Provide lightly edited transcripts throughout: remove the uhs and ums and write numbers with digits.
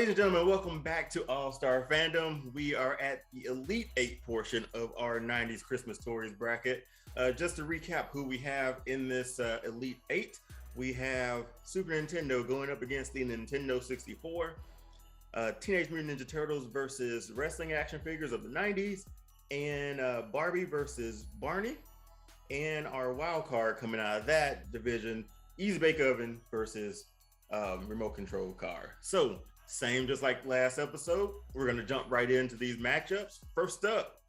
Ladies and gentlemen, welcome back to All Star Fandom. We are at the Elite Eight portion of our 90s Christmas Stories bracket. Just to recap who we have in this Elite Eight, we have Super Nintendo going up against the Nintendo 64, Teenage Mutant Ninja Turtles versus wrestling action figures of the 90s, and Barbie versus Barney. And our wild card coming out of that division, Easy Bake Oven versus remote control car. So, same just like last episode, we're going to jump right into these matchups. First up,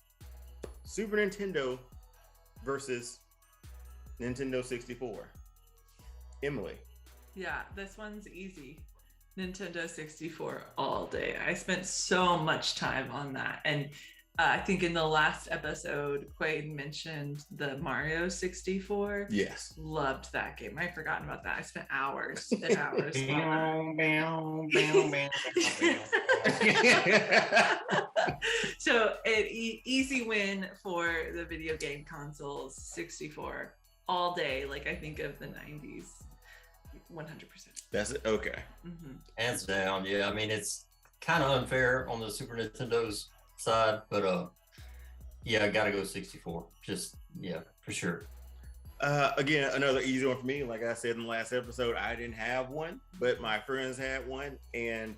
Super Nintendo versus Nintendo 64. Emily. Yeah, this one's easy. Nintendo 64 all day. I spent so much time on that. And I think in the last episode, Quaid mentioned the Mario 64. Yes. Loved that game. I'd forgotten about that. I spent hours and hours. So an easy win for the video game consoles, 64 all day. Like I think of the 90s, 100%. That's it. Okay. Mm-hmm. Hands down. Yeah. I mean, it's kind of unfair on the Super Nintendo's side, but yeah, I gotta go 64. Just for sure. Again, another easy one for me. Like I said in the last episode, I didn't have one, but my friends had one, and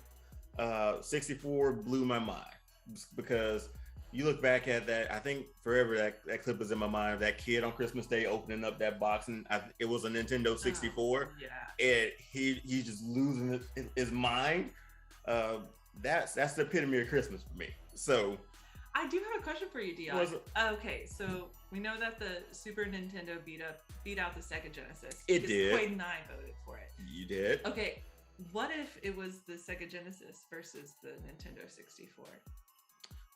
64 blew my mind because you look back at that. I think forever that clip is in my mind of that kid on Christmas Day opening up that box, and it was a Nintendo 64. And he's just losing his mind. That's the epitome of Christmas for me. So I do have a question for you, Dion. Okay, so we know that the Super Nintendo beat out the Sega Genesis. It did. Quaid and I voted for it. You did. Okay, what if it was the Sega Genesis versus the Nintendo 64?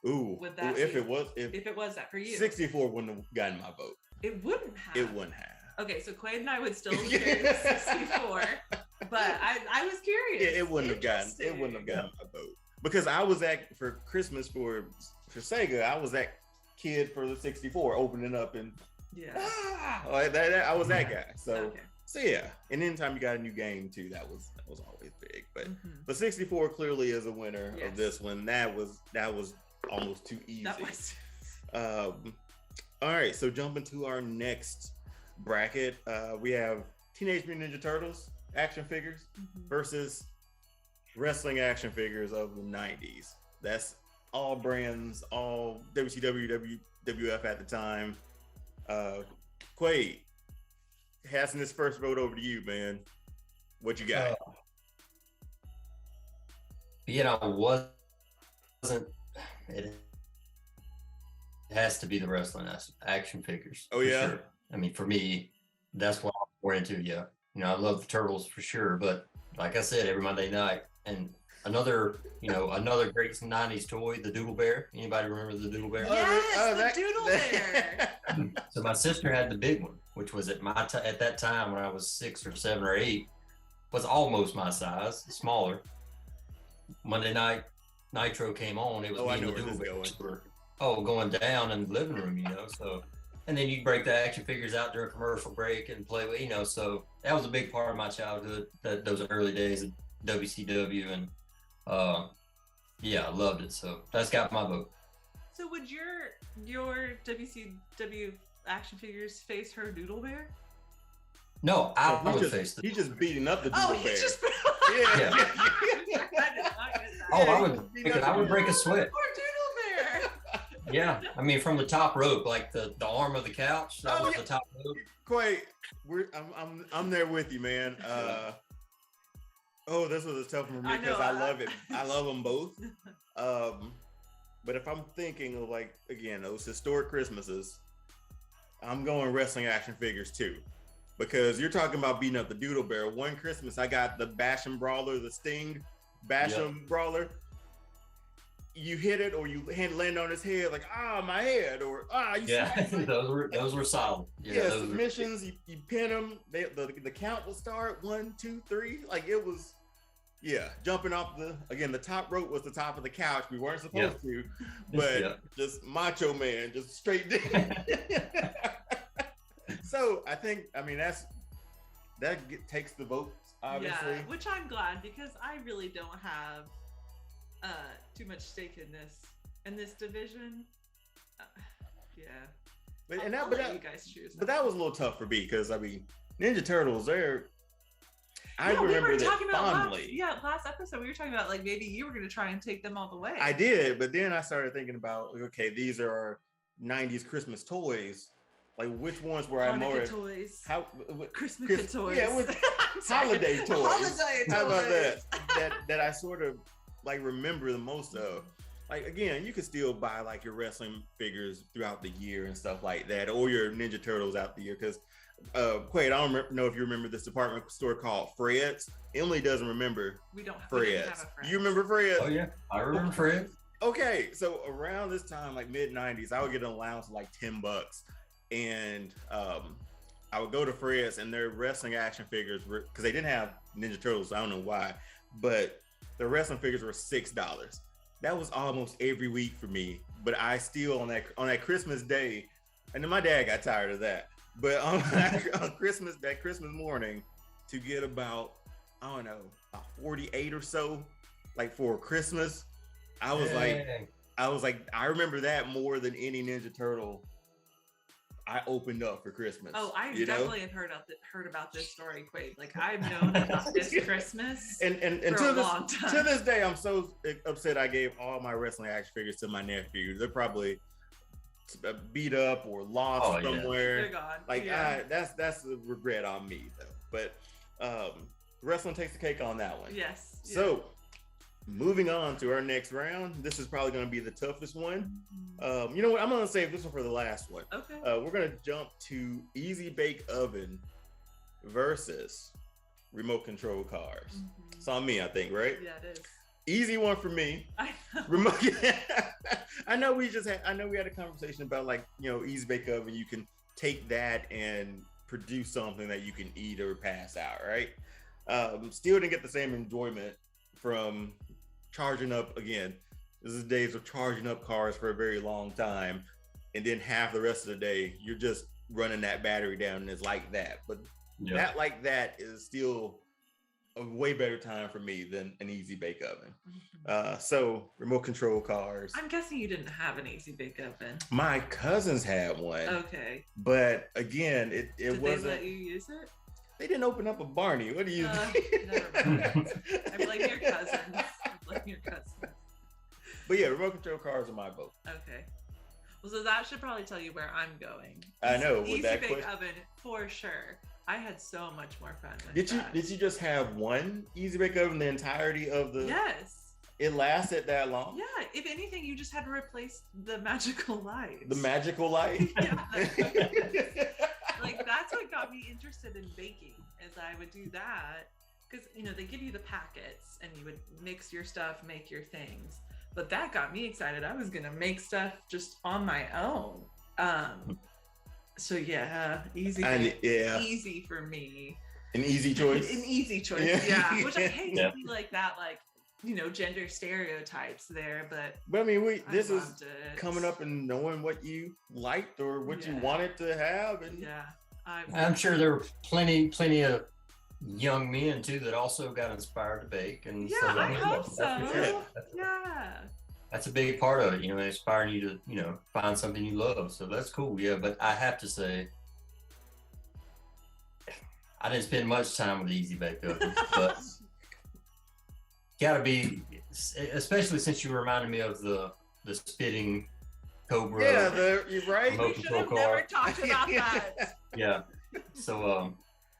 Ooh, Would that if be, it was that for you? 64 wouldn't have gotten my vote. It wouldn't have. It wouldn't have. Okay, so Quaid and I would still carry the 64, but I was curious. Yeah, it wouldn't have gotten my vote. Because I was for Christmas for Sega, I was that kid for the 64 opening up and I was that guy. So yeah, and anytime you got a new game too, that was always big. But 64 clearly is a winner of this one. That was almost too easy. That was. All right, so jumping to our next bracket, we have Teenage Mutant Ninja Turtles action figures versus wrestling action figures of the 90s. That's all brands, all WCW, WWF at the time. Quaid, passing this first vote over to you, man. What you got? It has to be the wrestling action figures. Oh yeah. Sure. I mean, for me, that's what I'm more into. Yeah, I love the Turtles for sure, but like I said, every Monday night. And another great 90s toy, the Doodle Bear. Anybody remember the Doodle Bear? Yes, the Doodle Bear. So my sister had the big one, which was at that time when I was 6 or 7 or 8, was almost my size, smaller. Monday night Nitro came on. It was me and the Doodle Bear going down in the living room, So, and then you break the action figures out during commercial break and play with, So that was a big part of my childhood. Those early days of WCW, and I loved it. So that's got my vote. So would your WCW action figures face her Doodle Bear? No, I would face the. He's just beating up the Doodle Bear. I would break a sweat. Poor Doodle Bear. Yeah, I mean from the top rope, like the arm of the couch. That was the top rope. Quaid, I'm there with you, man. This was a tough one for me because I love it. I love them both. But if I'm thinking of those historic Christmases, I'm going wrestling action figures too. Because you're talking about beating up the Doodle Bear. One Christmas, I got the Basham Brawler, the Sting Basham Brawler. You hit it or you land on his head my head or those were solid. Submissions. You pin them. The count will start 1, 2, 3. It was. Yeah, jumping off the top rope was the top of the couch. We weren't supposed to, but just Macho Man, just straight down. So I mean that takes the vote, obviously. Yeah, which I'm glad because I really don't have too much stake in this division. Yeah. I'll let you guys choose. But that was a little tough for me because I mean, Ninja Turtles. I we remember were that talking about fondly. last episode we were talking about like maybe you were going to try and take them all the way. I did, but then I started thinking about okay, these are our 90s Christmas toys. Like which ones were I more toys? Christmas toys? Yeah, holiday toys. Holiday toys. How about that I sort of like remember the most of. Like again, you could still buy like your wrestling figures throughout the year and stuff like that, or your Ninja Turtles out the year. Because Quaid, I don't know if you remember this department store called Fred's. Emily doesn't remember. We don't Fred's. We didn't have a Fred's. You remember Fred's? Oh yeah, I remember Fred's. Okay, so around this time, like mid 90s, I would get an allowance of like $10, and I would go to Fred's, and their wrestling action figures were because they didn't have Ninja Turtles. I don't know why, but the wrestling figures were $6. That was almost every week for me. But I still on that Christmas day, and then my dad got tired of that. But on Christmas morning, to get about 48 or so, like for Christmas, I was like, I remember that more than any Ninja Turtle I opened up for Christmas. Oh, I definitely have heard about this story, Quaid. Like I've known about this Christmas and for a long time. To this day, I'm so upset I gave all my wrestling action figures to my nephew. They're probably beat up or lost somewhere. They're gone. Like that's a regret on me though. But wrestling takes the cake on that one. Yes. So moving on to our next round. This is probably going to be the toughest one. You know what? I'm going to save this one for the last one. Okay. We're going to jump to Easy Bake Oven versus remote control cars. It's on me, I think, right? Yeah, it is. Easy one for me. I know. Remote. I know we had a conversation about like, Easy Bake Oven. You can take that and produce something that you can eat or pass out, right? Still didn't get the same enjoyment from charging up again. This is days of charging up cars for a very long time, and then half the rest of the day you're just running that battery down, and it's like that. But that like that is still a way better time for me than an Easy Bake Oven. So remote control cars. I'm guessing you didn't have an Easy Bake Oven. My cousins had one. Okay. But again, it Did wasn't. They let you use it? They didn't open up a Barney. What do you think? Never mind. I blame your cousins. But yeah, remote control cars are my vote. Okay. Well, so that should probably tell you where I'm going. I know. Easy Bake Oven for sure. I had so much more fun with that. Did you just have one Easy Bake Oven the entirety of the? Yes. It lasted that long? Yeah. If anything, you just had to replace the magical light. The magical light? Yeah. Like that's what got me interested in baking, is I would do that because they give you the packets and you would mix your stuff, make your things. But that got me excited. I was gonna make stuff just on my own. So yeah, easy for me. An easy choice. An easy choice, yeah. Which I hate to be like that, like gender stereotypes there, but I mean, this is coming up and knowing what you liked or what you wanted to have, and I'm sure there were plenty of young men too that also got inspired to bake, and I hope so. That's a big part of it, inspiring you to find something you love. So that's cool, but I have to say, I didn't spend much time with the Easy Bake Oven, but gotta be, especially since you reminded me of the spitting Cobra. Yeah, you're right. We should have never talked about that. Yeah. So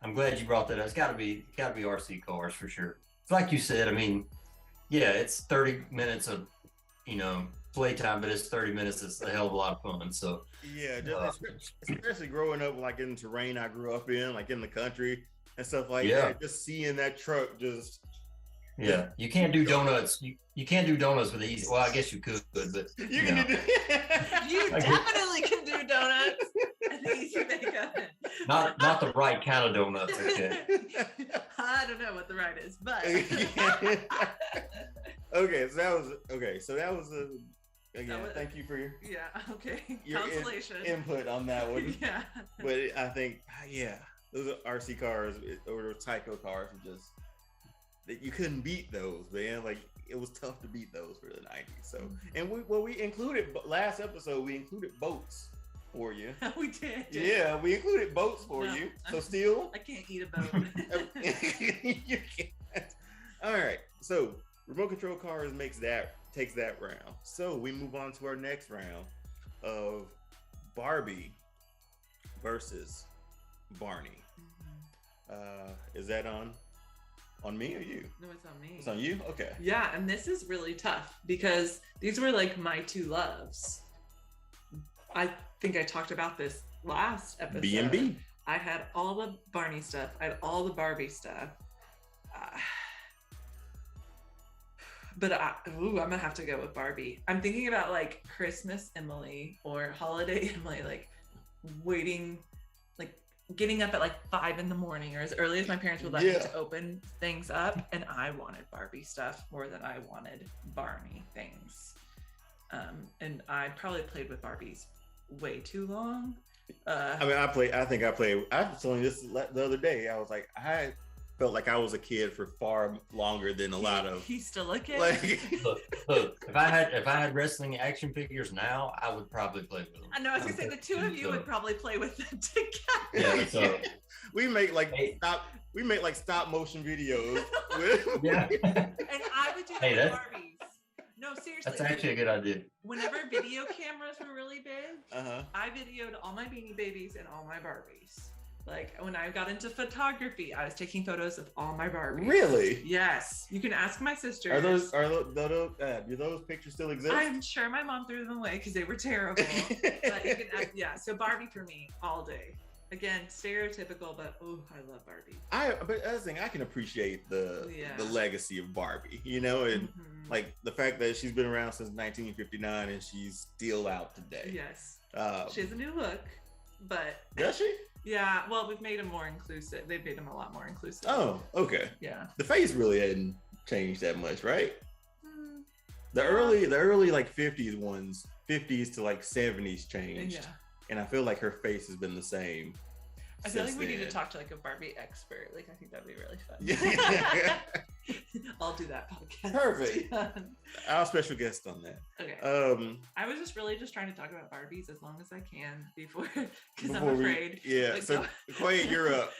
I'm glad you brought that up. It's gotta be RC cars for sure. It's like you said, I mean, yeah, it's 30 minutes of playtime, but it's 30 minutes. It's a hell of a lot of fun. So yeah, especially growing up like in the terrain I grew up in, like in the country and stuff like that. Just seeing that truck just. Yeah, you can't do donuts. You can't do donuts with easy. Well, I guess you could, but you definitely can do donuts at the Easy Bake Oven. Not the right kind of donuts. Okay. I don't know what the right is, but So that was again. Thank you for your consolation input on that one. Yeah, but I think those are RC cars or those Tyco cars are just. You couldn't beat those, man. Like it was tough to beat those for the 90s. So, and we included last episode. We included boats for you. We did. Yeah, we included boats for you. So still, I can't eat a boat. You can't. All right. So remote control cars takes that round. So we move on to our next round of Barbie versus Barney. Is that on me or you? No, it's on me. It's on you? Okay. Yeah, and this is really tough because these were like my two loves. I think I talked about this last episode. B&B. I had all the Barney stuff. I had all the Barbie stuff. But I'm gonna have to go with Barbie. I'm thinking about like Christmas Emily or Holiday Emily, like waiting, like getting up at like 5 a.m. or as early as my parents would let me to open things up. And I wanted Barbie stuff more than I wanted Barney things. And I probably played with Barbies way too long. I was telling this the other day. I was like, I felt like I was a kid for far longer than a lot of. He's still a kid. Like, look, if I had wrestling action figures now, I would probably play with them. I know. I was gonna say the two of you would probably play with them together. Yeah. So we make like stop motion videos. yeah. And I would do the Barbies. No, seriously. That's actually a good idea. Whenever video cameras were really big, I videoed all my Beanie Babies and all my Barbies. Like when I got into photography, I was taking photos of all my Barbies. Really? Yes. You can ask my sisters. Do those pictures still exist? I'm sure my mom threw them away because they were terrible. But you can ask, yeah. So Barbie for me all day. Again, stereotypical, but I love Barbie. But other thing, I can appreciate the legacy of Barbie, and like the fact that she's been around since 1959 and she's still out today. Yes. She has a new look, but does she? Yeah. Well, we've made them more inclusive. They've made them a lot more inclusive. Oh, okay. Yeah. The face really hadn't changed that much, right? The early like 50s to like 70s changed. Yeah. And I feel like her face has been the same. I feel like we need to then. talk to like a Barbie expert. Like I think that'd be really fun. Yeah. I'll do that podcast. Perfect. Our special guest on that. Okay. I was just trying to talk about Barbies as long as I can before because I'm afraid. So Quaid, you're up.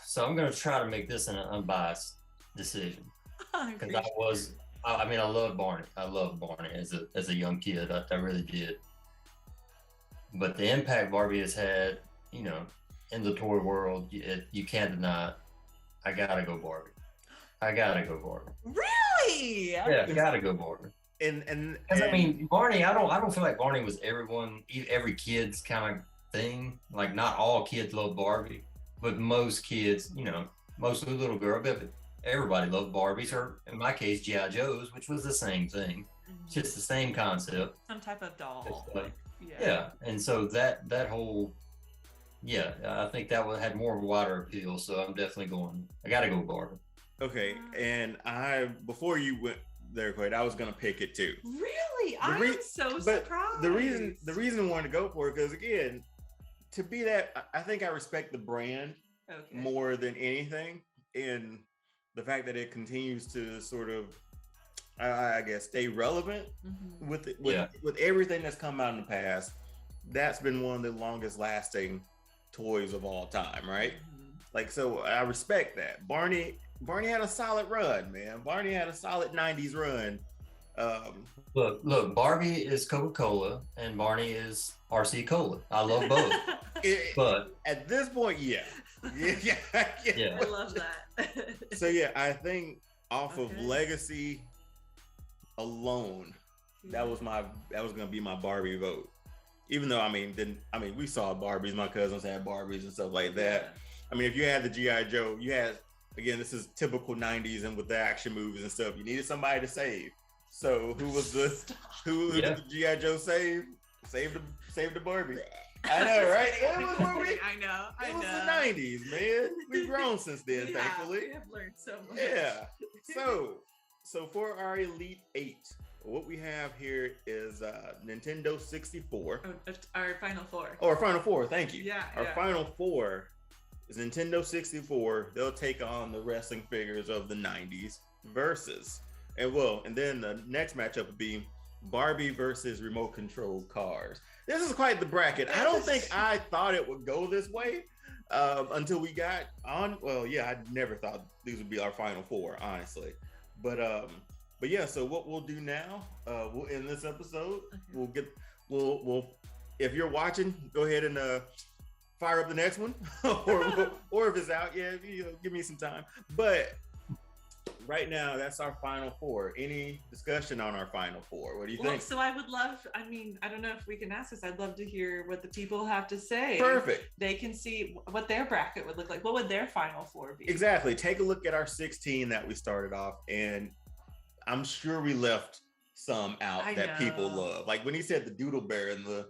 So I'm gonna try to make this an unbiased decision because I love Barney. I love Barney as a young kid. I really did. But the impact Barbie has had, in the toy world, you can't deny it. I gotta go Barbie. Really? Yeah, I gotta go Barbie. And Barney. I don't feel like Barney was every kid's kind of thing. Like not all kids love Barbie, but most kids, most little girl, but everybody loved Barbies, or in my case, G.I. Joes, which was the same thing, just the same concept. Some type of doll. Yeah, and so that whole, I think that had more wider appeal. So I'm definitely I gotta go Barbie. Okay, and before you went there, Quaid, I was gonna pick it too. Really? I'm so surprised. The reason I wanted to go for it because again, to be that, I think I respect the brand more than anything, and the fact that it continues to sort of, I guess, stay relevant with everything that's come out in the past. That's been one of the longest lasting toys of all time, right? Like, so I respect that. Barney had a solid run, man. Barney had a solid 90s run. Look, Barbie is Coca-Cola and Barney is RC Cola. I love both. But at this point, yeah. I love that. So I think off of legacy alone, that was gonna be my Barbie vote. Even though we saw Barbies, my cousins had Barbies and stuff like that. I mean, if you had the G.I. Joe, you had, again, this is typical 90s, and with the action movies and stuff, you needed somebody to save. So who did the G.I. Joe save? Save the Barbie. I know, right? I know. It was the 90s, man. We've grown since then, thankfully. We have learned so much. Yeah. So for our Elite 8, what we have here is Nintendo 64. Our Final Four. Oh, our Final Four. Thank you. Yeah. Our Final Four is Nintendo 64. They'll take on the wrestling figures of the 90s. versus, and then the next matchup would be Barbie versus remote control cars. This is quite the bracket. I don't think I thought it would go this way until we got on. Well, yeah, I never thought these would be our final four, honestly. But yeah. So what we'll do now, we'll end this episode. Okay. We'll if you're watching, go ahead and fire up the next one, or if it's out, yeah, give me some time. But right now, that's our final four. Any discussion on our final four? What do you think? So I would love, I don't know if we can ask this. I'd love to hear what the people have to say. Perfect. They can see what their bracket would look like. What would their final four be? Exactly. Take a look at our 16 that we started off, and I'm sure we left some out that people love. Like when he said the Doodle Bear in the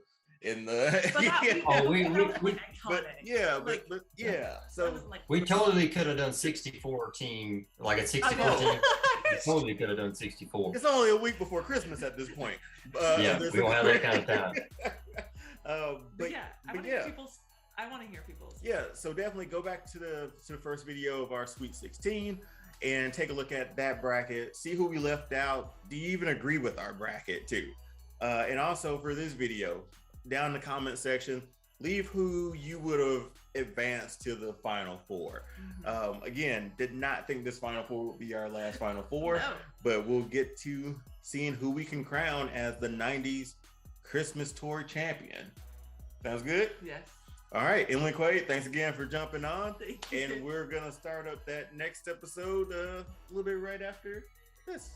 So we totally could have done 64 team, like a 64 team. We totally could have done 64. It's only a week before Christmas at this point. Yeah, we don't have that kind of time. I want to hear people's. Yeah, so definitely go back to the first video of our Sweet 16 and take a look at that bracket. See who we left out. Do you even agree with our bracket too? And also for this video, down in the comment section, leave who you would have advanced to the final four. Again, did not think this final four would be our last final four, but we'll get to seeing who we can crown as the 90s Christmas tour champion. Sounds good? Yes. All right, Emily Quaid, thanks again for jumping on. Thank you. And we're gonna start up that next episode a little bit right after this.